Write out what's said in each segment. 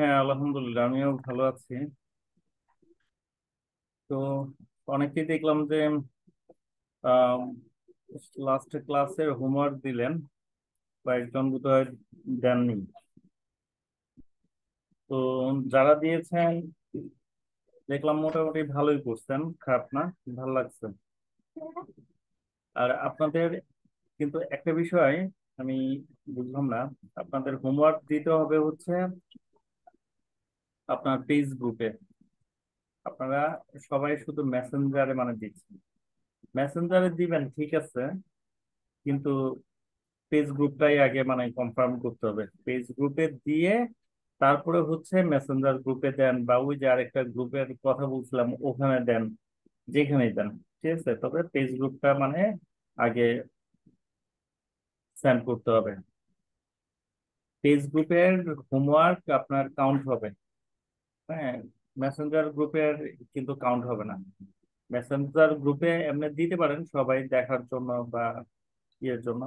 হ্যাঁ, আলহামদুলিল্লাহ আমিও ভালো আছি। তো অনেকেই দেখলাম যে লাস্ট ক্লাসের হোমওয়ার্ক দিলেন, কয়েকজন বোধহয় দেননি। তো যারা দিয়েছেন দেখলাম মোটামুটি ভালোই করছেন, খারাপ না, ভালো লাগছে। আর আপনাদের কিন্তু একটা বিষয় আমি বুঝলাম না, আপনাদের হোমওয়ার্ক দিতে হবে হচ্ছে আপনার পেজ গ্রুপে। আপনারা সবাই শুধু মেসেঞ্জারে মানে দিচ্ছেন, মেসেঞ্জারে দিবেন ঠিক আছে, কিন্তু পেজ গ্রুপটাই আগে মানে কনফার্ম করতে হবে। পেজ গ্রুপে দিয়ে তারপরে হচ্ছে মেসেঞ্জার গ্রুপে দেন, বা ওই যে আরেকটা গ্রুপের কথা বলছিলাম ওখানে দেন, যেখানেই দেন। ঠিক আছে, তবে পেজ গ্রুপটা মানে আগে সেন্ড করতে হবে। পেজ গ্রুপের হোমওয়ার্ক আপনার কাউন্ট হবে, হ্যাঁ। মেসেঞ্জার গ্রুপের কিন্তু কাউন্ট হবে না। মেসেঞ্জার গ্রুপে এমনি দিতে পারেন সবাই দেখার জন্য বা ইয়ের জন্য,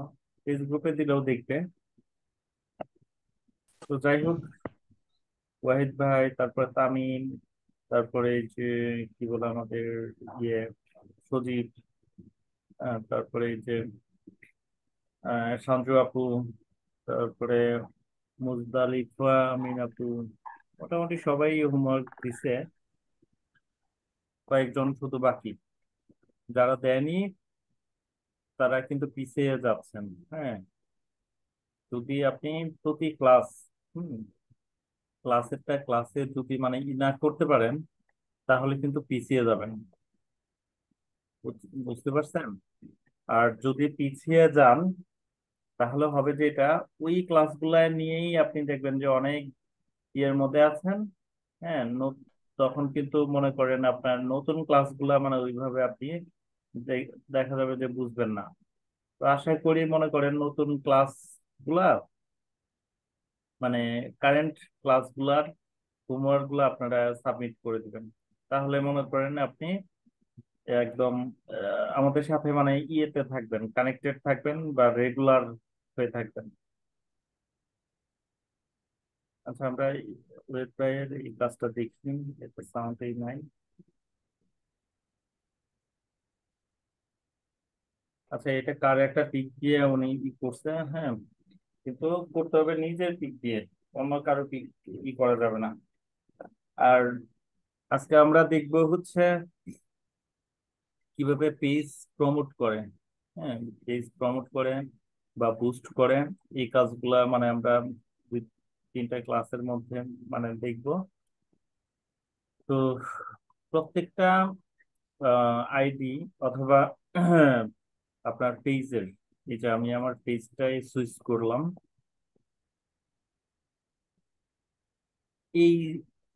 পেজ গ্রুপে দিলেও দেখবে। তো যাই হোক, ওয়াহিদ ভাই, তারপরে তামিম, তারপরে এই যে কি বলে আমাদের ইয়ে সজীব, তারপরে এই যে সঞ্জু আপু, তারপরে মুজদালিফা আমিন আপু, মোটামুটি সবাই হোমওয়ার্ক দিছে। কয়েকজন শুধু বাকি, যারা দেয়নি তারা কিন্তু পিছিয়ে যাচ্ছেন। হ্যাঁ, যদি আপনি প্রতি ক্লাস, হুম, ক্লাসে যদি মানে ই না করতে পারেন তাহলে কিন্তু পিছিয়ে যাবেন। বুঝতে পারছেন? আর যদি পিছিয়ে যান তাহলে হবে যে এটা ওই ক্লাসগুলা নিয়েই আপনি দেখবেন যে অনেক ইয়ের মধ্যে আছেন। হ্যাঁ, তখন কিন্তু মনে করেন আপনার নতুন ক্লাসগুলা মানে ওইভাবে আপনি দেখা যাবে যে বুঝবেন না। তো আশা করি মনে করেন নতুন ক্লাসগুলা মানে কারেন্ট ক্লাসগুলার হোমওয়ার্ক গুলো আপনারা সাবমিট করে দিবেন। তাহলে মনে করেন আপনি একদম আমাদের সাথে মানে ইয়েতে থাকবেন, কানেক্টেড থাকবেন বা রেগুলার হয়ে থাকবেন। আচ্ছা, আমরা ওয়েব প্রায়ের এই কাজটা দেখি, এতে সাউন্ডই নাই। আচ্ছা, এটা কার একটা পিক দিয়ে উনি ই করছে, হ্যাঁ, কিন্তু করতে হবে নিজের পিক দিয়ে, অন্য কারো পিক ই করা যাবে না। আর আজকে আমরা দেখবো হচ্ছে কিভাবে পেজ প্রমোট করে। হ্যাঁ, পেজ প্রমোট করে বা বুস্ট করে, এই কাজগুলা মানে আমরা দুই তিনটা ক্লাসের মধ্যে মানে দেখবো। তো প্রত্যেকটা আইডি অথবা আপনার পেজের, এই যে আমি আমার পেজটাই সুইচ করলাম, এই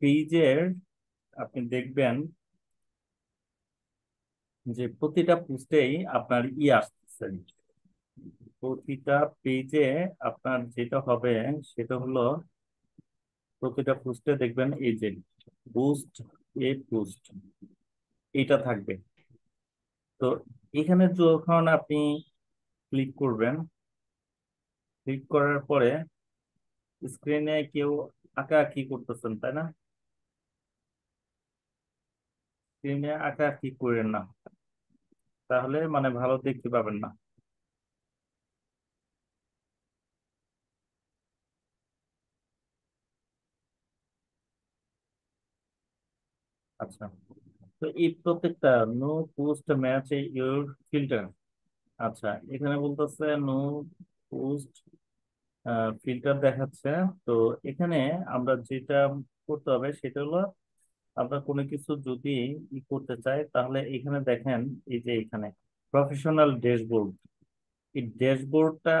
পেজের আপনি দেখবেন যে প্রতিটা পোস্টেই আপনার আসতেছে। প্রতিটা পেজে আপনার যেটা হবে সেটা হলো প্রতিটা পোস্টে দেখবেন এই যে বুস্ট, এ বুস্ট, এটা থাকবে। তো এখানে যখন আপনি ক্লিক করবেন, ক্লিক করার পরে স্ক্রিনে কেউ আঁকাআঁকি করতেছেন তাই না? স্ক্রিনে আঁকাআঁকি করেন না, তাহলে মানে ভালো দেখতে পাবেন না। আচ্ছা, তো এই প্রত্যেকটা no post match your filter. আচ্ছা, এখানে বলতেছে নো পোস্ট ফিল্টার দেখাচ্ছে। তো এখানে আমরা যেটা করতে হবে সেটা হলো, আমরা কোনো কিছু যদি ই করতে চাই তাহলে এখানে দেখেন, এই যে এখানে প্রফেশনাল ড্যাশবোর্ড, এই ড্যাশবোর্ডটা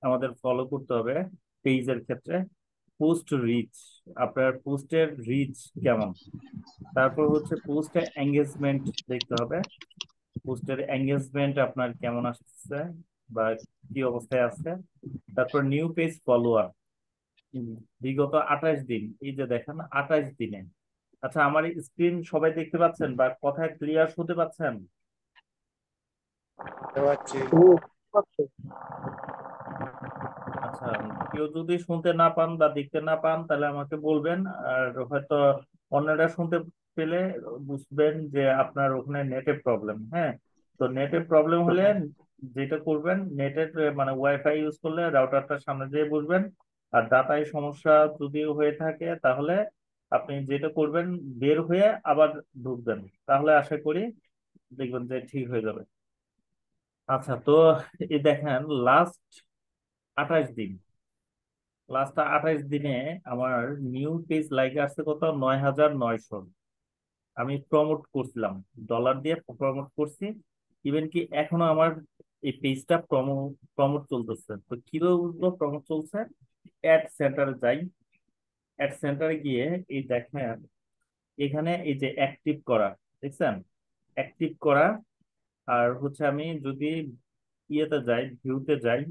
আমাদের ফলো করতে হবে পেজের ক্ষেত্রে। পোস্ট রিচ, আপনার পোস্টের রিচ কেমন, তারপর হচ্ছে পোস্টের এঙ্গেজমেন্ট দেখতে হবে। পোস্টের এঙ্গেজমেন্ট আপনার কেমন আসছে বা কি অবস্থায় আছে। তারপর নিউ পেজ ফলোয়ার বিগত 28 দিন, এই যে দেখেন 28 দিনে। আচ্ছা, আমার স্ক্রিন সবাই দেখতে পাচ্ছেন বা কথা ক্লিয়ার শুনতে পাচ্ছেন? বুঝতে পারছি। আচ্ছা, আচ্ছা, কেউ যদি শুনতে না পান বা দেখতে না পান তাহলে আমাকে বলবেন। আর হয়তো অন্যরা শুনতে পেলে বুঝবেন যে আপনার ওখানে নেটের প্রবলেম। হ্যাঁ, তো নেটের প্রবলেম হলে যেটা করবেন, নেটের মানে ওয়াইফাই ইউজ করলে রাউটারটার সামনে দিয়ে বসবেন। আর ডাটায় সমস্যা যদিও হয়ে থাকে তাহলে আপনি যেটা করবেন, বের হয়ে আবার ঢুকবেন, তাহলে আশা করি দেখবেন যে ঠিক হয়ে যাবে। আচ্ছা, তো এই দেখেন, লাস্ট 28 দিন, লাস্ট 28 দিনে আমার নিউ পেজ লাইক আসছে কত, 9,900। আমি প্রমোট করছিলাম, ডলার দিয়ে প্রমোট করছি। ইভেন কি এখনো আমার এই পেজটা প্রমোট চলতেছে। তো কিভাবে বুঝবো প্রমোট চলছে? অ্যাড সেন্টারে যাই। অ্যাড সেন্টারে গিয়ে এই দেখেন, এখানে এই যে অ্যাক্টিভ করা, দেখছেন? অ্যাক্টিভ করা। আর হচ্ছে আমি যদি ইয়েতে যাই, ভিউতে যাই,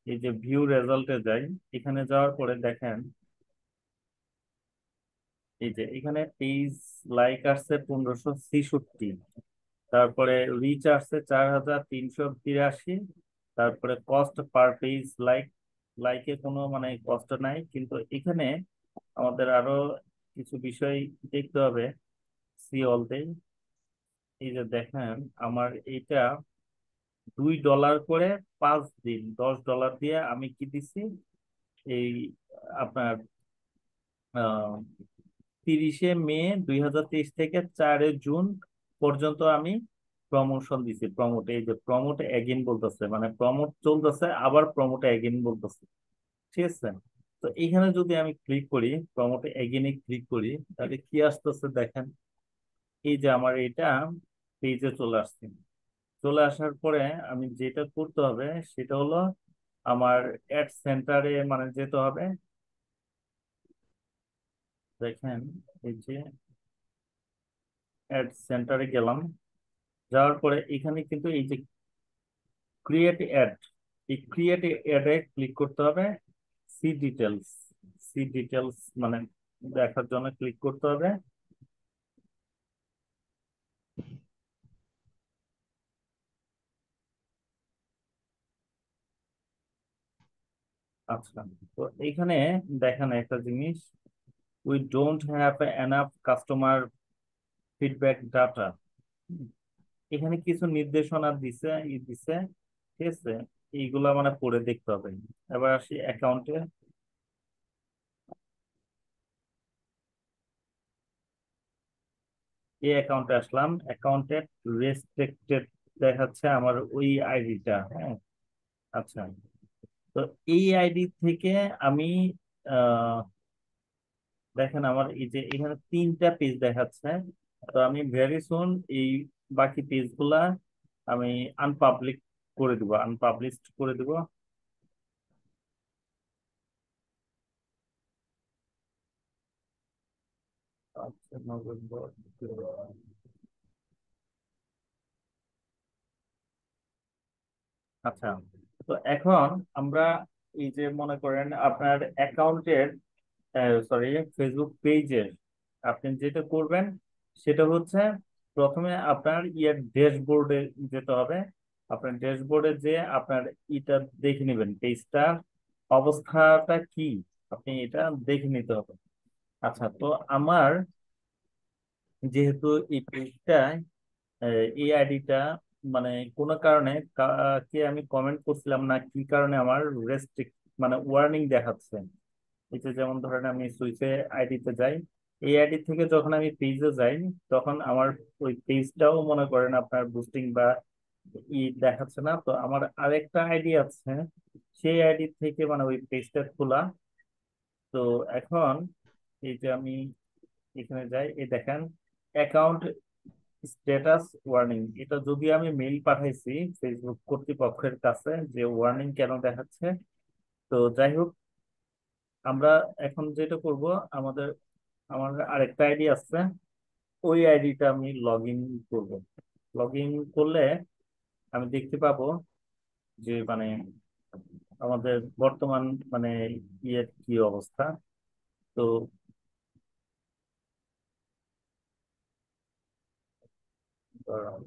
এই যে ভিউ রেজাল্টে যাই, এখানে যাওয়ার পরে দেখেন, এই যে এখানে পেজ লাইক আসছে 1566, তারপরে রিচ আসছে 4,383, তারপরে কস্ট পার পেজ লাইক, লাইকে কোনো মানে কষ্ট নাই, কিন্তু এখানে আমাদের আরো কিছু বিষয় দেখতে হবে। সি অলতে, এই যে দেখেন, আমার এইটা $2 করে, 5 দিন $10 দিয়ে আমি কি দিছি, এই আপনার 30শে মে 2023 থেকে 4 জুন পর্যন্ত আমি প্রমোশন দিছি। প্রমোট, এই যে প্রমোট এগেইন বলতেছে, মানে প্রমোট চলতেছে আবার প্রমোট এগেইন বলতেছে। ঠিক আছে? তো এখানে যদি আমি ক্লিক করি, প্রমোট এগেইনে ক্লিক করি, তাহলে কি আসতেছে দেখেন, এই যে আমার এটা পেজে চলে আসছে। চলে আসার পরে আমি যেটা করতে হবে সেটা হলো আমার অ্যাড সেন্টারে মানে যেতে হবে। দেখেন, এই যে অ্যাড সেন্টারে গেলাম, যাওয়ার পরে এখানে কিন্তু এই যে ক্রিয়েট অ্যাড, এই ক্রিয়েট অ্যাডে ক্লিক করতে হবে। সি ডিটেলস, সি ডিটেলস মানে দেখার জন্য ক্লিক করতে হবে। আচ্ছা, তো এইখানে দেখেন একটা জিনিস, we don't have enough customer feedback data. এখানে কিছু নির্দেশনা দিছে, দিছে। ঠিক আছে, এইগুলা মানে পড়ে দেখতে হবে। এবার আসি অ্যাকাউন্টে। এই অ্যাকাউন্টে আসলাম, অ্যাকাউন্টে রেস্ট্রিক্টেড দেখাচ্ছে আমার ওই আইডিটা। হ্যাঁ, আচ্ছা, তো এই আইডি থেকে আমি আহ দেখেন আমার এই যে এখানে 3টা পেজ দেখাচ্ছে। তো আমি ভেরি সুন এই বাকি পেজগুলা আমি আনপাবলিক করে দিব, আনপাবলিশড করে দিব। আচ্ছা, নভেম্বর। আচ্ছা, তো এখন আমরা এই যে মনে করেন আপনার অ্যাকাউন্টের, সরি, ফেসবুক পেজের আপনি যেটা করবেন সেটা হচ্ছে, প্রথমে আপনার ইয়ার ড্যাশবোর্ডে যেতে হবে। আপনার ড্যাশবোর্ডে যে আপনার ইটা দেখে নেবেন, পেজটার অবস্থাটা কি, আপনি এটা দেখে নিতে হবে। আচ্ছা, তো আমার যেহেতু এই পেজটা, এই আইডিটা মানে কোনো কারণে কে আমি কমেন্ট করছিলাম না, কি কারণে আমার রেস্ট্রিক্ট মানে ওয়ার্নিং দেখাচ্ছে। এই যে যেমন ধরেন আমি সুইচে আইডিতে যাই, এই আইডি থেকে যখন আমি পেজে যাই, তখন আমার ওই পেজটাও মনে করেন আপনার বুস্টিং বা দেখাচ্ছে না। তো আমার আরেকটা আইডি আছে, সেই আইডি থেকে মানে ওই পেজটা খোলা। তো এখন এই যে আমি এখানে যাই, এই দেখেন অ্যাকাউন্ট স্ট্যাটাস ওয়ার্নিং, এটা যদি আমি মেইল পাঠাইছি ফেসবুক কর্তৃপক্ষের কাছে যে ওয়ার্নিং কেন দেখাচ্ছে। তো যাই হোক, আমরা এখন যেটা করব, আমাদের আমার আরেকটা আইডি আছে, ওই আইডিটা আমি লগ ইন করবো। লগ ইন করলে আমি দেখতে পাবো যে মানে আমাদের বর্তমান মানে ইয়ের কি অবস্থা। তো আহ,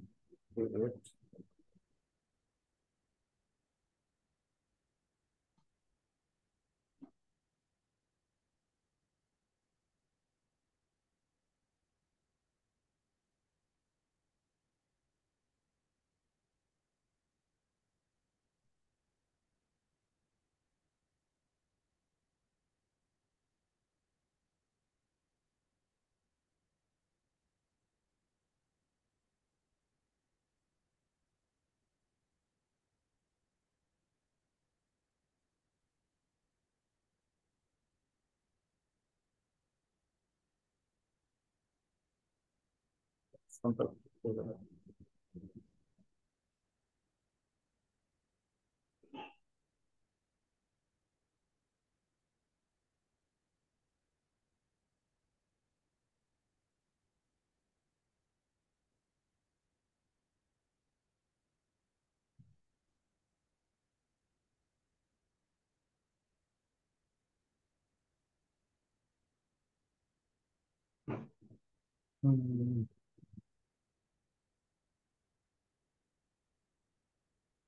সন্তান। হুম,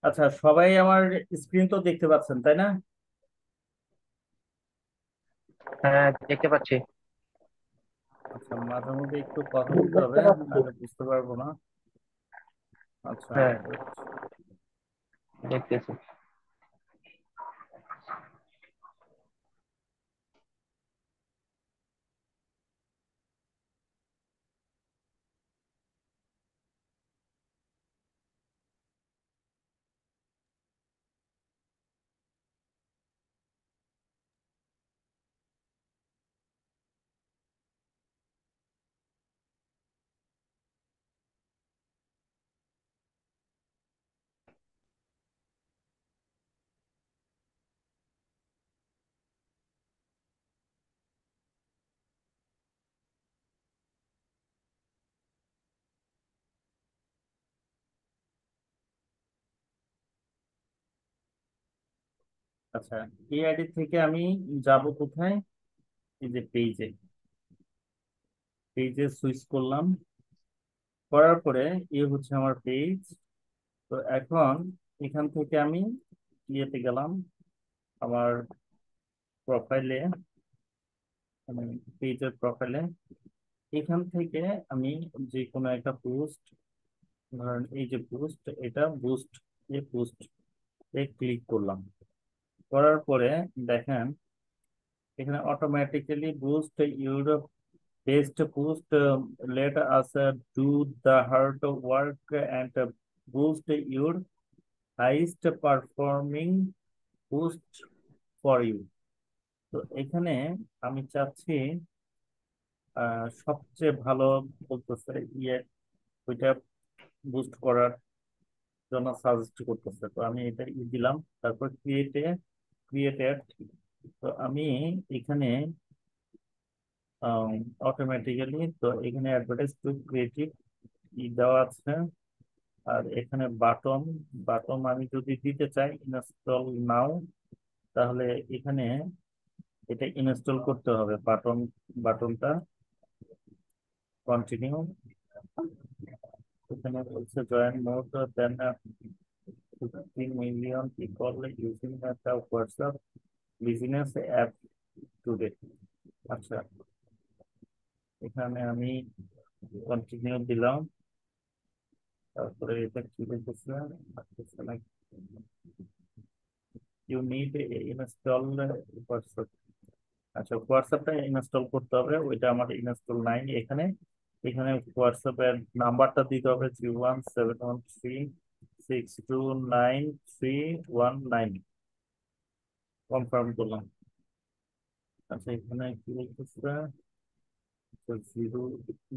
আচ্ছা, সবাই আমার স্ক্রিন তো দেখতে পাচ্ছেন, তাই না? হ্যাঁ, দেখতে পাচ্ছি। আচ্ছা, মাঝে মধ্যে একটু কথা বলতে দেখতে হবে, পাচ্ছি। নাহলে বুঝতে পারবো না। আচ্ছা, হ্যাঁ, wait। দেখতেছি। আচ্ছা, এই আইডি থেকে আমি যাব কোথায়? এই যে পেজে, পেজে সুইচ করলাম, করার পরে হচ্ছে আমার পেজ। তো এখন এখান থেকে আমি ইয়েতে গেলাম, আমার প্রোফাইলে, মানে পেজের প্রোফাইলে। এখান থেকে আমি যে কোনো একটা পোস্ট, ধরেন এই যে পোস্ট, এটা বুস্ট, এই পোস্ট এ ক্লিক করলাম। করার পরে দেখেন এখানে automatically boost your best post, let us do the hard work and boost your highest performing post for you. তো এখানে আমি চাচ্ছি সবচেয়ে ভালো বলতেছে ইয়ে, ওইটা বুস্ট করার জন্য সাজেস্ট করতেছে। তো আমি এটা দিলাম, তারপর ক্রিয়েটেড। তো আমি এখানে অটোমেটিক্যালি, তো এখানে অ্যাডভার্টাইজ টু ক্রিয়েটিভ দেওয়া আছে। আর এখানে বাটন, বাটন আমি যদি দিতে চাই ইনস্টল নাও, তাহলে এখানে এটা ইনস্টল করতে হবে বাটন, বাটনটা কন্টিনিউ। এখানে বলছে join more than 15 million people using the WhatsApp business app today. আচ্ছা, এখানে আমি কন্টিনিউ দিলাম, তারপরে এটা কি বলতেছে, ইউ নিড ইনস্টল হোয়াটসঅ্যাপ। আচ্ছা, হোয়াটসঅ্যাপটা ইনস্টল করতে হবে, ওইটা আমার ইনস্টল নাই এখানে। এখানে হোয়াটসঅ্যাপের নাম্বারটা দিতে হবে 0171362939। কনফার্ম করলাম। আচ্ছা, এখানে কি বলতেছে, জিরো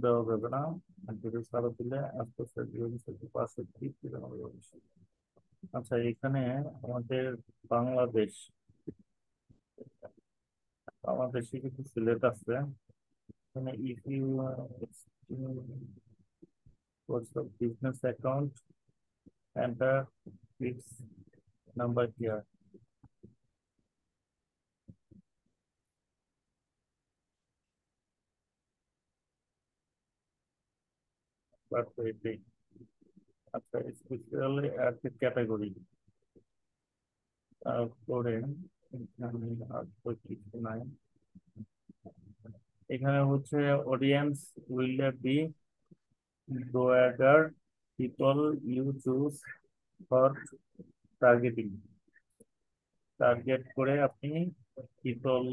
দেওয়া যাবে না, আর জিরো ছাড়া দিলে আস্তে আস্তে জিরো পাঁচশো ঠিক দিতে হবে অবশ্যই। আচ্ছা, এখানে আমাদের বাংলাদেশ, বাংলাদেশে কিছু সিলেট আছে। এখানে if you WhatsApp business account enter fix number here, but waiting. আচ্ছা, স্পেশালি অ্যাড ক্যাটাগরি, তারপরে এখানে আর তো কিছু নাই। এখানে হচ্ছে audience will be broader people you choose for targeting। Target করে আপনি পিপল,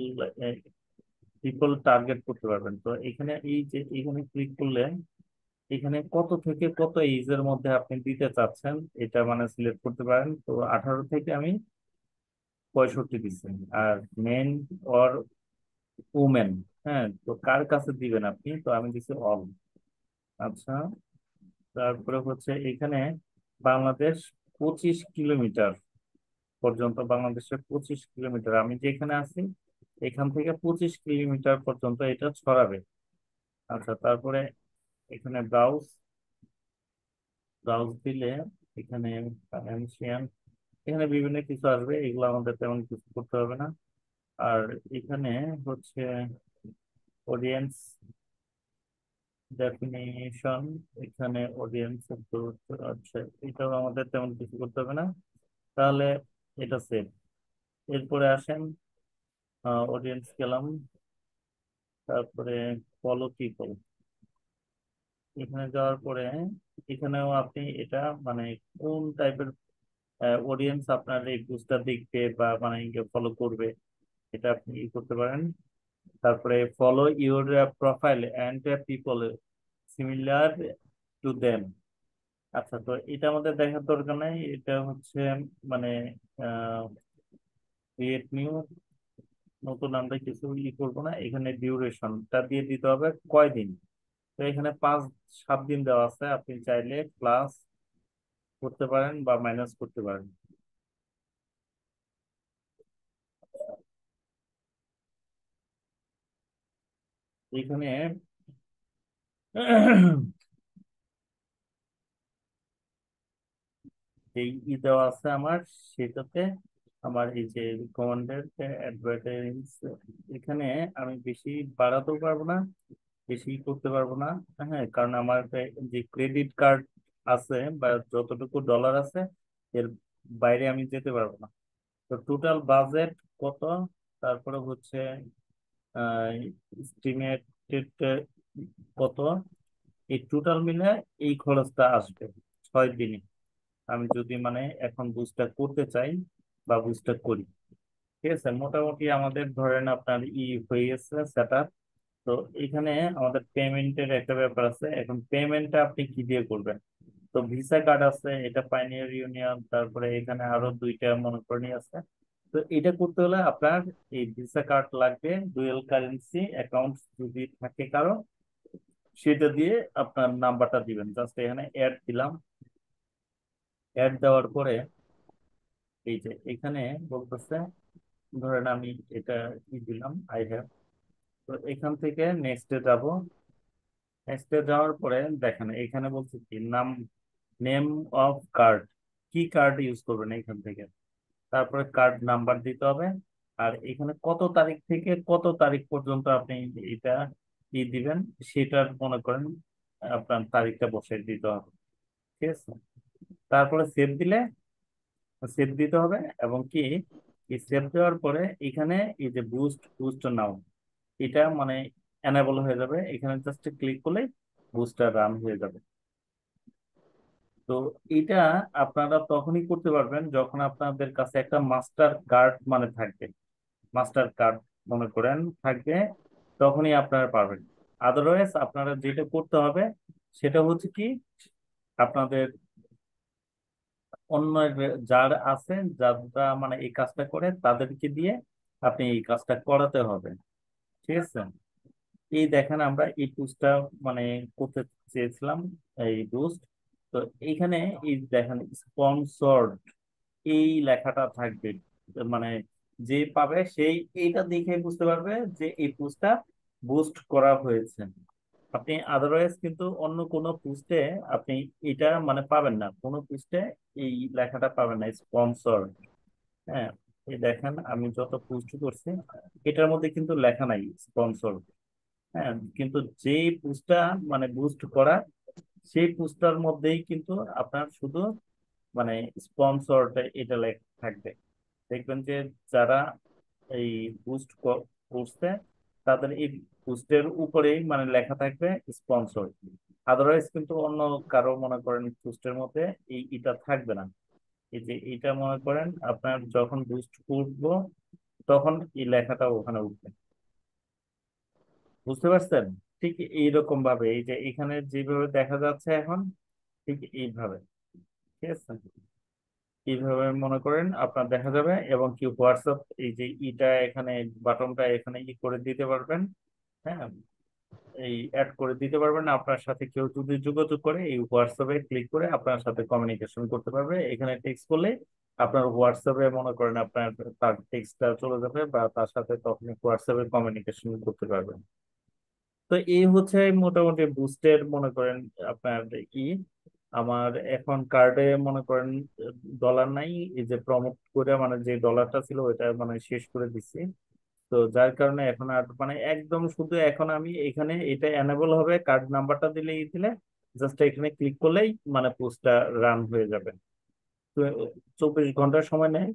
পিপল টার্গেট করতে পারবেন। তো এখানে এই যে এখানে ক্লিক করলে এখানে কত থেকে কত এজের মধ্যে আপনি দিতে চাচ্ছেন এটা মানে সিলেক্ট করতে পারেন। তো 18 থেকে আমি 65 দিচ্ছেন। আর মেন অর উমেন, হ্যাঁ, তো কার কাছে দিবেন আপনি? তো আমি দিচ্ছি অল। আচ্ছা, তারপরে হচ্ছে এখানে বাংলাদেশ 25 কিলোমিটার পর্যন্ত, বাংলাদেশের 25 কিলোমিটার, আমি যেখানে আছি এখান থেকে 25 কিলোমিটার পর্যন্ত এটা ছড়াবে। আচ্ছা, তারপরে এখানে ব্রাউজ, ব্রাউজ দিলে এখানে ফাইন্যান্সিয়াল, এখানে বিভিন্ন কিছু আসবে, এগুলো আমাদের তেমন কিছু করতে হবে না। আর এখানে হচ্ছে অডিয়েন্স ডেফিনিশন, এখানে অডিয়েন্স একটু, আচ্ছা এটাও আমাদের তেমন কিছু করতে হবে না। তাহলে এটা সেভ। এরপরে আসেন অডিয়েন্স গেলাম, তারপরে ফলো পিপল, এখানে যাওয়ার পরে এখানেও আপনি এটা মানে কোন টাইপের অডিয়েন্স আপনার এই পোস্টটা দেখবে বা মানে ফলো করবে, এটা আপনি ই করতে পারেন। তারপরে follow your profile and people similar to them. আচ্ছা, তো এটা আমাদের দেখার দরকার নাই, এটা হচ্ছে মানে ক্রিয়েট নিউ, নতুন আমরা কিছু ই করবো না, এখানে ডিউরেশনটা দিয়ে দিতে হবে কয়দিন। তো এখানে 5-7 দিন দেওয়া আছে, আপনি চাইলে প্লাস করতে পারেন বা মাইনাস করতে পারেন। এখানে এই ই দেওয়া আছে আমার, সেটাতে আমার এই যে রিকমেন্ডেড অ্যাডভার্টাইজ, এখানে আমি বেশি বাড়াতেও পারবো না, বেশি করতে পারবো না। হ্যাঁ, কারণ আমার যে ক্রেডিট কার্ড আছে বা যতটুকু ডলার আছে এর বাইরে আমি যেতে পারবো না। তো টোটাল বাজেট কত, তারপরে হচ্ছে এস্টিমেটেড কত, এই টোটাল মিলে এই খরচটা আসবে 6 দিনে, আমি যদি মানে এখন বুস্টটা করতে চাই বা বুস্টটা করি। ঠিক আছে, মোটামুটি আমাদের ধরেন আপনার ই হয়ে গেছে সেট। তো এখানে আমাদের পেমেন্টের একটা ব্যাপার আছে, এখন পেমেন্টটা আপনি কি দিয়ে করবেন। তো ভিসা কার্ড আছে, এটা পাইনিয়ার ইউনিয়ন, তারপরে এখানে আরো দুইটা মনে করেনি আছে। তো এটা করতে হলে আপনার এই ভিসা কার্ড লাগবে, ডুয়েল কারেন্সি অ্যাকাউন্ট যদি থাকে কারো, সেটা দিয়ে আপনার নাম্বারটা দিবেন, জাস্ট এখানে অ্যাড দিলাম। অ্যাড দেওয়ার পরে এই যে এখানে বলতেছে, ধরেন আমি এটা কি দিলাম, আই হ্যাভ। তো এখান থেকে নেক্সটে যাব। নেক্সটে যাওয়ার পরে দেখেন এখানে বলছে কি নাম, নেম অফ কার্ড, কি কার্ড ইউজ করবেন এখান থেকে, তারপরে কার্ড নাম্বার দিতে হবে। আর এখানে কত তারিখ থেকে কত তারিখ পর্যন্ত আপনি এটা ই দিবেন, সেটার মনে করেন আপনার তারিখটা বসে দিতে হবে। ঠিক আছে, তারপরে সেভ দিলে, সেভ দিতে হবে। এবং কি এই সেভ দেওয়ার পরে এখানে এই যে বুস্ট বুস্ট নাও, এটা মানে এনাবল হয়ে যাবে, এখানে জাস্ট ক্লিক করলে বুস্টার রান হয়ে যাবে। তো এটা আপনারা তখনই করতে পারবেন যখন আপনাদের কাছে একটা মাস্টার কার্ড মানে থাকবে, মাস্টার কার্ড মনে করেন থাকবে, তখনই আপনারা পারবেন। আদারওয়াইজ আপনারা যেটা করতে হবে সেটা হচ্ছে কি, আপনাদের অন্য যার আছে, যারা মানে এই কাজটা করে তাদেরকে দিয়ে আপনি এই কাজটা করাতে হবে। ঠিক আছে, এই দেখেন আমরা এই টুলসটা মানে করতে চেয়েছিলাম, এই বুস্ট। তো এইখানে এই দেখেন স্পন্সর্ড এই লেখাটা থাকবে, মানে যে পাবে সেই এইটা দেখে বুঝতে পারবে যে এই পোস্টটা বুস্ট করা হয়েছে। আপনি আদারওয়াইজ কিন্তু অন্য কোনো পোস্টে আপনি এটা মানে পাবেন না, কোনো পোস্টে এই লেখাটা পাবেন না স্পন্সর। হ্যাঁ, এই দেখেন আমি যত পোস্ট করছি এটার মধ্যে কিন্তু লেখা নাই স্পন্সর। হ্যাঁ, কিন্তু যেই পোস্টটা মানে বুস্ট করা, সেই পোস্টটার মধ্যেই কিন্তু আপনার শুধু মানে স্পন্সরটা এটা লেখা থাকবে। দেখবেন যে যারা এই বুস্ট করছে তাদের এই বুস্টের উপরেই মানে লেখা থাকবে স্পন্সর। আদারওয়াইজ কিন্তু অন্য কারো মনে করেন বুস্টের মধ্যে এই এটা থাকবে না। এই যে এটা মনে করেন আপনার যখন বুস্ট করবো তখন এই লেখাটা ওখানে উঠবে। বুঝতে পারছেন? ঠিক এইরকম ভাবে এই যে এখানে যেভাবে দেখা যাচ্ছে এখন, ঠিক এইভাবে। ঠিক আছে, এইভাবে মনে করেন আপনার দেখা যাবে, এবং কি হোয়াটসঅ্যাপ এই যে ইটা এখানে বাটনটা এখানে ই করে দিতে পারবেন। হ্যাঁ, এই অ্যাড করে দিতে পারবেন। আপনার সাথে কেউ যদি যোগাযোগ করে এই হোয়াটসঅ্যাপে ক্লিক করে আপনার সাথে কমিউনিকেশন করতে পারবে। এখানে টেক্সট করলে আপনার হোয়াটসঅ্যাপে মনে করেন আপনার তার টেক্সটটা চলে যাবে, বা তার সাথে তখন হোয়াটসঅ্যাপে কমিউনিকেশন করতে পারবেন। তো এই হচ্ছে মোটামুটি বুস্টের মনে করেন আপনার ই। আমার এখন কার্ডে মনে করেন ডলার নাই, এই যে প্রমোট করে মানে যে ডলারটা ছিল ওইটা মানে শেষ করে দিচ্ছি। তো যার কারণে এখন আর মানে একদম শুধু এখন আমি এখানে এটা এনেবল হবে, কার্ড নাম্বারটা দিলে জাস্ট এখানে ক্লিক করলেই মানে পোস্টটা রান হয়ে যাবে। তো 24 ঘন্টার সময় নেয়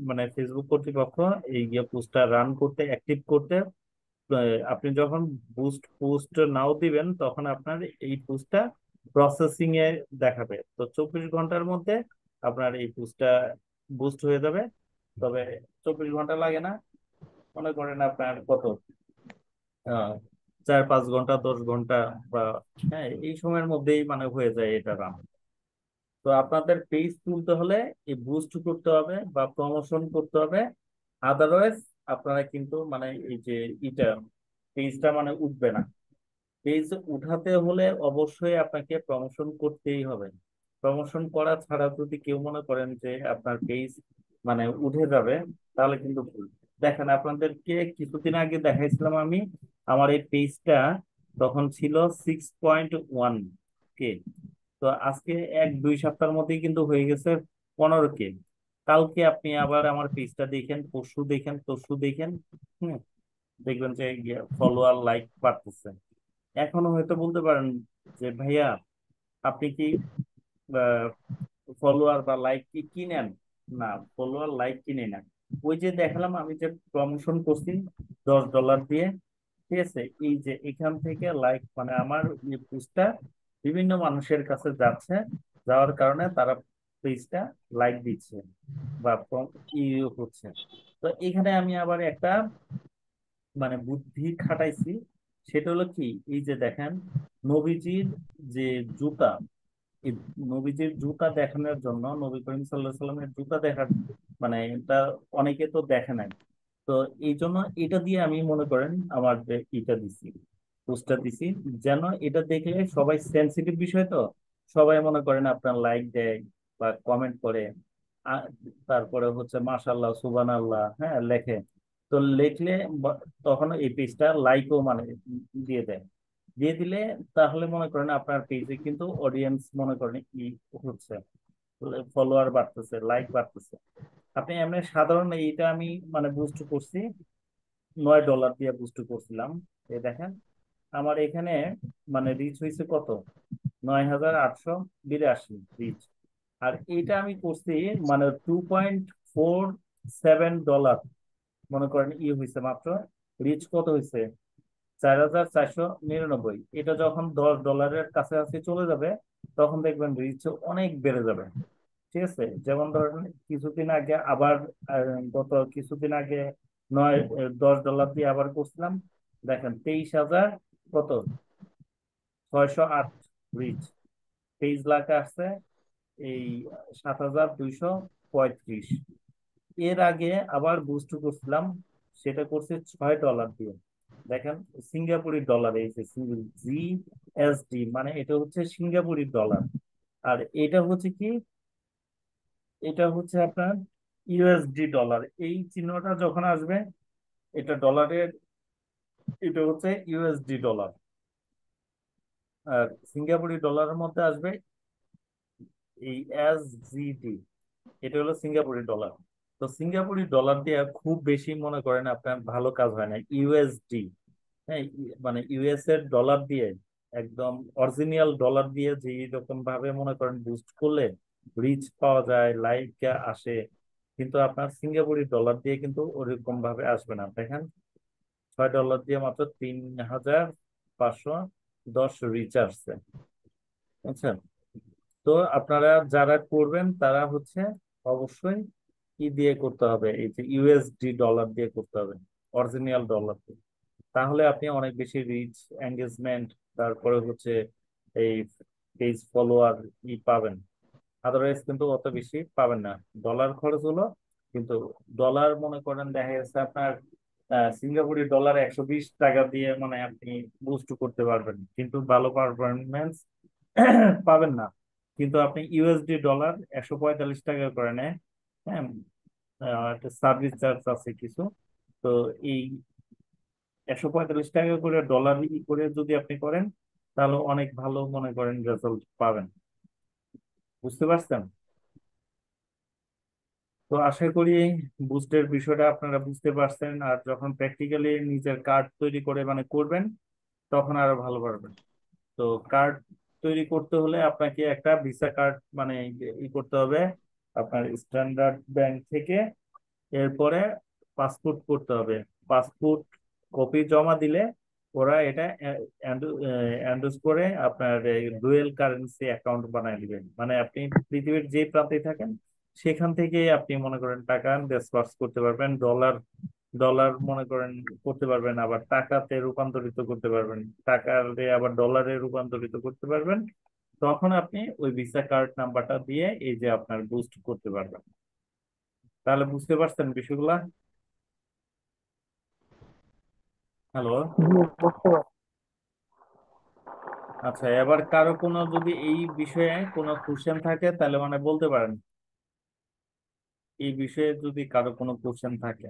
মানে ফেসবুক কর্তৃপক্ষ এই গিয়ে পোস্টটা রান করতে, অ্যাক্টিভ করতে। আপনি যখন পোস্ট নাও দিবেন তখন আপনার এই পোস্টটা প্রসেসিং এ দেখাবে। তো 24 ঘন্টার মধ্যে আপনার এই পোস্টটা বুস্ট হয়ে যাবে। তবে 24 ঘন্টা লাগে না, মনে করেন আপনার কত, আহ 4-5 ঘন্টা, 10 ঘন্টা, বা হ্যাঁ এই সময়ের মধ্যেই মানে হয়ে যায় এটা রান। তো আপনাদের পেজ তুলতে হলে এই বুস্ট করতে হবে বা প্রমোশন করতে হবে। আদারওয়াইজ আপনারা কিন্তু মানে এই যে এটা পেজটা মানে উঠবে না। পেজ উঠাতে হলে অবশ্যই আপনাকে প্রমোশন করতেই হবে। প্রমোশন করা ছাড়া যদি কেউ মনে করেন যে আপনার পেজ মানে উঠে যাবে, তাহলে কিন্তু ভুল। দেখেন আপনাদেরকে কিছুদিন আগে দেখাইছিলাম আমি, আমার এই পেজটা তখন ছিল 6.1 কে। তো আজকে 1-2 সপ্তাহের মধ্যেই কিন্তু হয়ে গেছে 15 কে। কালকে আপনি আবার আমার পেজটা দেখেন, পরশু দেখেন, তরশু দেখেন, হম, দেখবেন যে ফলোয়ার লাইক বাড়তেছে। এখনো হয়তো বলতে পারেন যে ভাইয়া আপনি কি ফলোয়ার বা লাইক কি কিনেন? না, ফলোয়ার লাইক কিনে না। ওই যে দেখালাম আমি যে প্রমোশন করছি $10 দিয়ে, ঠিক আছে, এই যে এখান থেকে লাইক মানে আমার এই পোস্টটা বিভিন্ন মানুষের কাছে যাচ্ছে, যাওয়ার কারণে তারা পেজটা লাইক দিচ্ছে বা ই হচ্ছে। তো এখানে আমি আবার একটা মানে বুদ্ধি খাটাইছি। সেটা হলো কি, এই যে দেখেন নবীজির যে জুতা, এই নবীজির জুতা দেখানোর জন্য, নবী করিম সাল্লাহ সাল্লামের জুতা দেখার মানে এটা অনেকে তো দেখে নাই। তো এই জন্য এটা দিয়ে আমি মনে করেন আমার যে এটা দিছি, পোস্টটা দিছি, যেন এটা দেখলে সবাই সেন্সিটিভ বিষয় তো, সবাই মনে করেন আপনার লাইক দেয় বা কমেন্ট করে। আ- তারপরে হচ্ছে মাশাআল্লাহ সুবহানাল্লাহ হ্যাঁ লেখে। তো লিখলে তখন এই পেজটা লাইকও মানে দিয়ে দেয়। দিয়ে দিলে তাহলে মনে করেন আপনার পেজে কিন্তু অডিয়েন্স মনে করেন ই হচ্ছে, ফলোয়ার বাড়তেছে, লাইক বাড়তেছে। আপনি এমনি সাধারণ এইটা আমি মানে বুস্ট করছি, $9 দিয়ে বুস্ট করছিলাম। এই দেখেন আমার এখানে মানে রিচ হয়েছে কত, 9,882 রিচ। আর এটা আমি করছি মানে $2.47 মনে করেন ই হয়েছে মাত্র। রিচ কত হয়েছে, 4,499। এটা যখন $10 কাছাকাছি চলে যাবে তখন দেখবেন রিচ অনেক বেড়ে যাবে। ঠিক আছে, যেমন ধরেন কিছুদিন আগে আবার গত কিছুদিন আগে $10 দিয়ে আবার করছিলাম। দেখেন 23,000 কত, 608 রিচ। পেজ লাখ আসছে এই 7,235। এর আগে আবার বুস্ট করছিলাম, সেটা করছে $6 দিয়ে। দেখেন সিঙ্গাপুরি ডলার, এই যে GSD মানে এটা হচ্ছে সিঙ্গাপুরি ডলার। আর এটা হচ্ছে কি, এটা হচ্ছে আপনার ইউএসডি ডলার। এই চিহ্নটা যখন আসবে এটা ডলারের, এটা হচ্ছে ইউএসডি ডলার। আর সিঙ্গাপুরি ডলারের মধ্যে আসবে এই SGD, এটা হলো সিঙ্গাপুরি ডলার। তো সিঙ্গাপুরি ডলার দিয়ে খুব বেশি মনে করেন আপনার ভালো কাজ হয় না। ইউএসডি, হ্যাঁ, মানে ইউএস এর ডলার দিয়ে একদম অরিজিনাল ডলার দিয়ে যে রকম ভাবে মনে করেন বুস্ট করলে রিচ পাওয়া যায়, লাইক আসে, কিন্তু আপনার সিঙ্গাপুরি ডলার দিয়ে কিন্তু ওরকম ভাবে আসবে না। দেখেন $6 দিয়ে মাত্র 3,510 রিচ আসছে, বুঝছেন? তো আপনারা যারা করবেন তারা হচ্ছে অবশ্যই কি দিয়ে করতে হবে, এই যে ইউএসডি ডলার দিয়ে করতে হবে, অরিজিনাল ডলার দিয়ে। তাহলে আপনি অনেক বেশি রিচ, এঙ্গেজমেন্ট, তারপরে হচ্ছে এই পেজ ফলোয়ার পাবেন। আদারওয়াইজ কিন্তু অত বেশি পাবেন না। ডলার খরচ হলো, কিন্তু ডলার মনে করেন দেখা যাচ্ছে আপনার সিঙ্গাপুরি ডলার 120 টাকা দিয়ে মানে আপনি বুস্ট করতে পারবেন, কিন্তু ভালো পারফরমেন্স পাবেন না। কিন্তু আপনি ইউএসডি ডলার 145 টাকা করে নেয়। হ্যাঁ, একটা সার্ভিস চার্জ আছে কিছু। তো এই 145 টাকা করে ডলার করে যদি আপনি করেন, তাহলে অনেক ভালো মনে করেন রেজাল্ট পাবেন। বুঝতে পারছেন? তো আশা করি বুস্টের বিষয়টা আপনারা বুঝতে পারছেন, আর যখন প্র্যাকটিক্যালি নিজের কার্ড তৈরি করে মানে করবেন, তখন আরো ভালো পারবেন। তো কার্ড তৈরি করতে হলে আপনাকে একটা ভিসা কার্ড মানে করতে হবে আপনার স্ট্যান্ডার্ড ব্যাংক থেকে। এরপরে পাসপোর্ট করতে হবে। পাসপোর্ট কপি জমা দিলে ওরা এটা এন্ডোজ করে আপনার ডুয়েল কারেন্সি অ্যাকাউন্ট বানায় দিবেন। মানে আপনি পৃথিবীর যে প্রান্তে থাকেন সেখান থেকে আপনি মনে করেন টাকা ডিসবার্স করতে পারবেন, ডলার ডলার মনে করেন করতে পারবেন, আবার টাকাতে রূপান্তরিত করতে পারবেন, টাকারে আবার ডলারে রূপান্তরিত করতে পারবেন। তখন আপনি ওই ভিসা কার্ড নাম্বারটা দিয়ে এই যে আপনার বুস্ট করতে পারবেন। তাহলে বুঝতে পারছেন বিষয়গুলা? হ্যালো। জি, বুঝতে পারছি। আচ্ছা, এবার কারো কোনো যদি এই বিষয়ে কোনো কোশ্চেন থাকে তাহলে মানে বলতে পারেন। এই বিষয়ে যদি কারো কোনো কোশ্চেন থাকে।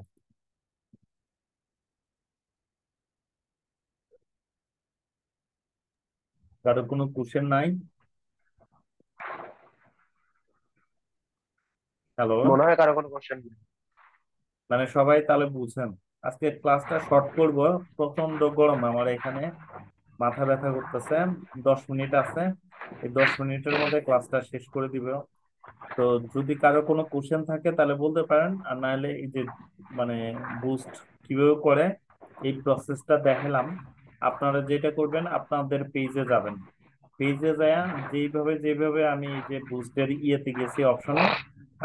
কারো কোনো কোশ্চেন নাই? হ্যালো। মনে হয় কারো কোনো কোশ্চেন নেই। মানে সবাই তাহলে বুঝছেন। আজকে ক্লাসটা শর্ট করব। প্রচন্ড গরম আমার এখানে, মাথা ব্যথা করতেছে। 10 মিনিট আছে, এই 10 মিনিটের মধ্যে ক্লাসটা শেষ করে দিব। তো যদি কারো কোনো কোশ্চেন থাকে তাহলে বলতে পারেন, আর নাহলে এই যে মানে বুস্ট কিভাবে করে এই প্রসেসটা দেখালাম। আপনারা যেটা করবেন, আপনাদের পেজে যাবেন। পেজে যায় যেইভাবে যেভাবে আমি এই যে বুস্টের ইয়েতে গেছি অপশনে,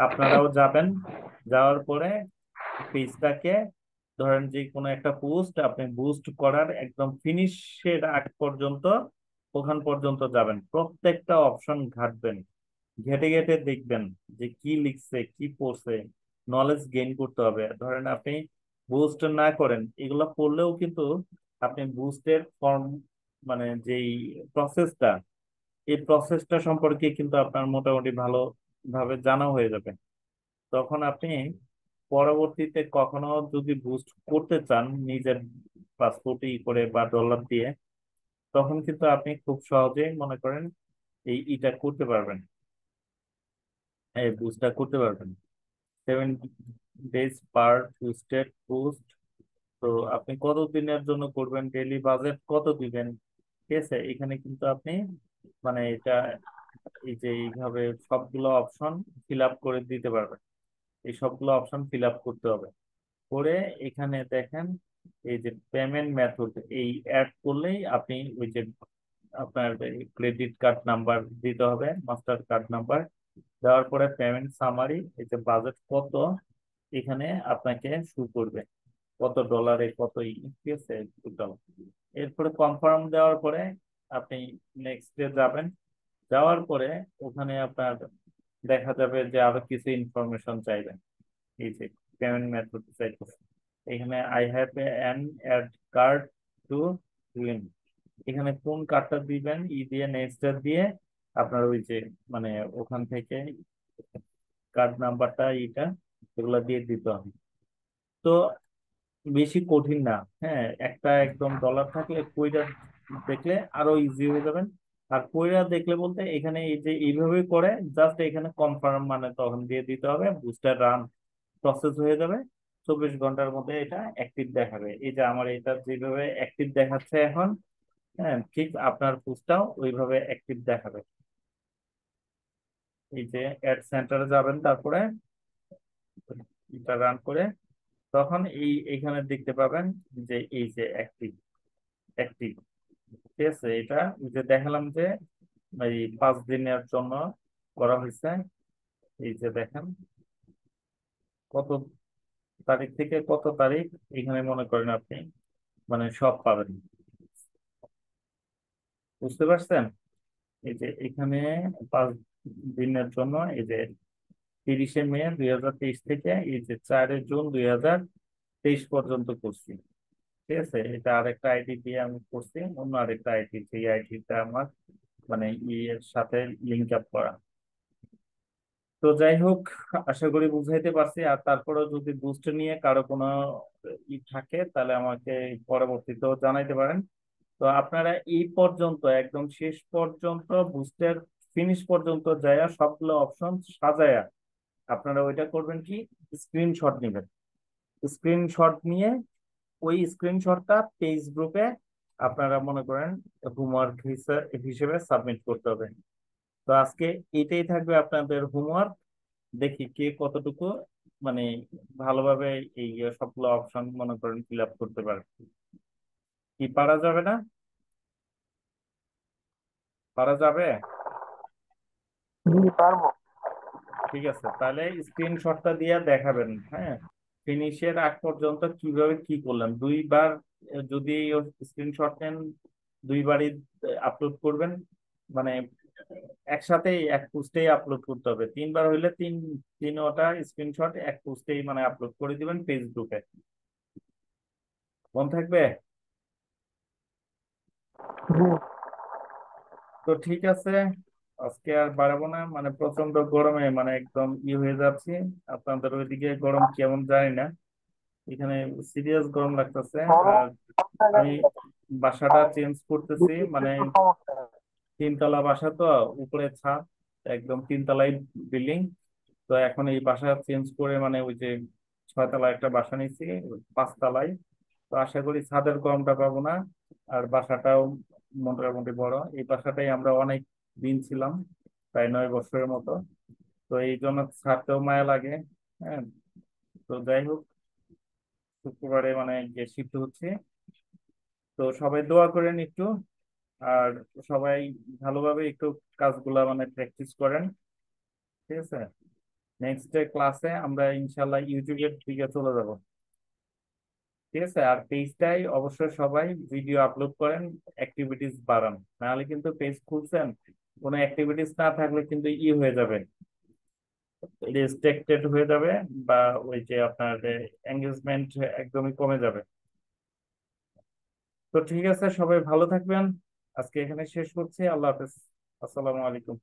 আপনারাও যাবেন। যাওয়ার পরে পেজটাকে ধরেন যে কোনো একটা পোস্ট আপনি বুস্ট করার একদম ফিনিশের আগ পর্যন্ত ওখান পর্যন্ত যাবেন, প্রত্যেকটা অপশন ঘাটবেন, ঘেটে ঘেটে দেখবেন যে কি লিখছে কি পড়ছে। নলেজ গেইন করতে হবে। ধরেন আপনি বুস্ট না করেন, এগুলো পড়লেও কিন্তু আপনি বুস্টের ফর্ম মানে যেই প্রসেসটা, এই প্রসেসটা সম্পর্কে কিন্তু আপনার মোটামুটি ভালোভাবে জানা হয়ে যাবে। তখন আপনি পরবর্তীতে কখনো যদি বুস্ট করতে চান নিজের পাসপোর্ট করে বা ডলার দিয়ে, তখন কিন্তু আপনি খুব সহজেই মনে করেন এটা করতে পারবেন, এই বুস্টটা করতে পারবেন। 7 ডেজ পার বুস্টেড বুস্ট। তো আপনি কত দিনের জন্য করবেন, ডেইলি বাজেট কত দিবেন, ঠিক আছে? এখানে কিন্তু আপনি মানে এটা এই যে এইভাবে সবগুলো অপশন ফিল আপ করে দিতে পারবেন। এই সবগুলো অপশন ফিল আপ করতে হবে। করে এখানে দেখেন এই যে পেমেন্ট মেথড এই অ্যাড করলেই আপনি ওই যে আপনার ক্রেডিট কার্ড নাম্বার দিতে হবে, মাস্টার কার্ড নাম্বার দেওয়ার পরে পেমেন্ট সামারি, এই যে বাজেট কত এখানে আপনাকে শু করবে, কত ডলারে কত ঠিক আছে টোটাল। এরপরে কনফার্ম দেওয়ার পরে আপনি নেক্সট ডে যাবেন। যাওয়ার পরে ওখানে আপনার দেখা যাবে যে আরো কিছু ইনফরমেশন চাইবেন। এই যে পেমেন্ট মেথড চাইতেছে, এখানে I have an add card to win. এখানে কোন কার্ডটা দিবেন দিয়ে নেক্সট দিয়ে আপনার ওই যে মানে ওখান থেকে কার্ড নাম্বারটা এগুলা দিয়ে দিতে হবে। তো বেশি কঠিন না। হ্যাঁ, একটা একদম ডলার থাকলে কইরা দেখলে আরো ইজি হয়ে যাবেন। আর কইরা দেখলে বলতে এখানে এই যে এইভাবে করে জাস্ট এখানে কনফার্ম মানে তখন দিয়ে দিতে হবে, বুস্টার রান প্রসেস হয়ে যাবে। 24 ঘন্টার মধ্যে এটা অ্যাক্টিভ দেখাবে। এই যে আমার এটা যেভাবে অ্যাক্টিভ দেখাচ্ছে এখন, হ্যাঁ ঠিক আপনার পোস্টটাও ওইভাবে অ্যাক্টিভ দেখাবে। এই যে অ্যাড সেন্টারে যাবেন, তারপরে এটা রান করে তখন এইখানে দেখতে পাবেন যে এই যে অ্যাক্টিভ অ্যাক্টিভ ঠিক আছে। এটা ওই যে দেখালাম যে এই 5 দিনের জন্য করা হয়েছে। এই যে দেখেন কত তারিখ থেকে কত তারিখ এখানে মনে করেন আপনি মানে সব পাবেন। বুঝতে পারছেন? এই যে এখানে 5 দিনের জন্য এই যে 30শে মে 2023 থেকে এই যে 4 জুন 2025 23 পর্যন্ত করছি। ঠিক আছে, এটা আরেকটা আইডি দিয়ে আমি করছি, অন্য আরেকটা আইডি, সেই আইডিটা আমার মানে এর সাথে লিঙ্ক আপ করা। তো যাই হোক, আশা করি বুঝাইতে পারছি। আর তারপরেও যদি বুস্ট নিয়ে কারো কোনো থাকে তাহলে আমাকে পরবর্তীতেও জানাইতে পারেন। তো আপনারা এই পর্যন্ত একদম শেষ পর্যন্ত বুস্টের ফিনিশ পর্যন্ত যায় সবগুলো অপশন সাজায়া আপনারা ওইটা করবেন কি, স্ক্রিনশট নেবেন। স্ক্রিনশট নিয়ে ওই স্ক্রিনশটটা পেজ গ্রুপে আপনারা মনে করেন হোমওয়ার্ক হিসেবে সাবমিট করতে হবে। তো আজকে এটাই থাকবে আপনাদের হোমওয়ার্ক। দেখি কে কতটুকু মানে ভালোভাবে এই সবগুলো অপশন মনে করেন ফিল আপ করতে পারে। কি পারা যাবে না? পারা যাবে। জি, পারবো। ঠিক আছে, তাহলে স্ক্রিনশটটা দিয়ে দেখাবেন। হ্যাঁ, ফিনিশের আগ পর্যন্ত কিভাবে কি করলেন দুইবার। যদি স্ক্রিনশট নেন দুইবারই আপলোড করবেন, মানে একসাথেই এক পোস্টেই আপলোড করতে হবে। তিনবার হইলে তিনটা স্ক্রিনশট এক পোস্টেই মানে আপলোড করে দিবেন পেজ গ্রুপে। মন থাকবে? জি। তো ঠিক আছে, আজকে আর বাড়াবো না, মানে প্রচন্ড গরমে মানে একদম হয়ে যাচ্ছি। আপনাদের ওইদিকে গরম কেমন জানি না, এখানে সিরিয়াস গরম লাগতেছে। গরম আর আপনার আমি বাসাটা আর চেঞ্জ করতেছি, বিদ্যুৎ মানে একটু সমস্যা। তিনতলা বাসা তো, উপরে ছাদ, একদম তিনতলাই বিল্ডিং। তো এখন এই বাসা চেঞ্জ করে মানে ওই যে 6 তলা একটা বাসা নিচ্ছি 5 তলায়। তো আশা করি ছাদের গরমটা পাবো না। আর বাসাটাও মোটামুটি বড়, এই বাসাটাই আমরা অনেক দিন ছিলাম, প্রায় 9 বছরের মতো। তো এই জন্য ছাদতেও মায়া লাগে। হ্যাঁ, তো যাই হোক, শুক্রবারে মানে যে শিফট হচ্ছে। তো সবাই দোয়া করেন একটু। আর সবাই ভালোভাবে একটু কাজগুলা মানে প্র্যাকটিস করেন। ঠিক আছে, নেক্সট ডে ক্লাসে আমরা ইনশাল্লাহ ইউটিউবের দিকে চলে যাব। ঠিক আছে, আর পেজটাই অবশ্যই সবাই ভিডিও আপলোড করেন, অ্যাক্টিভিটিস বাড়ান। নাহলে কিন্তু পেজ খুলছেন, কোনো অ্যাক্টিভিটিস না থাকলে কিন্তু হয়ে যাবে, রেস্ট্রিক্টেড হয়ে যাবে, বা ওই যে আপনার এঙ্গেজমেন্ট একদমই কমে যাবে। তো ঠিক আছে, সবাই ভালো থাকবেন। আজকে এখানে শেষ করছি। আল্লাহ হাফেজ। আসসালামু আলাইকুম।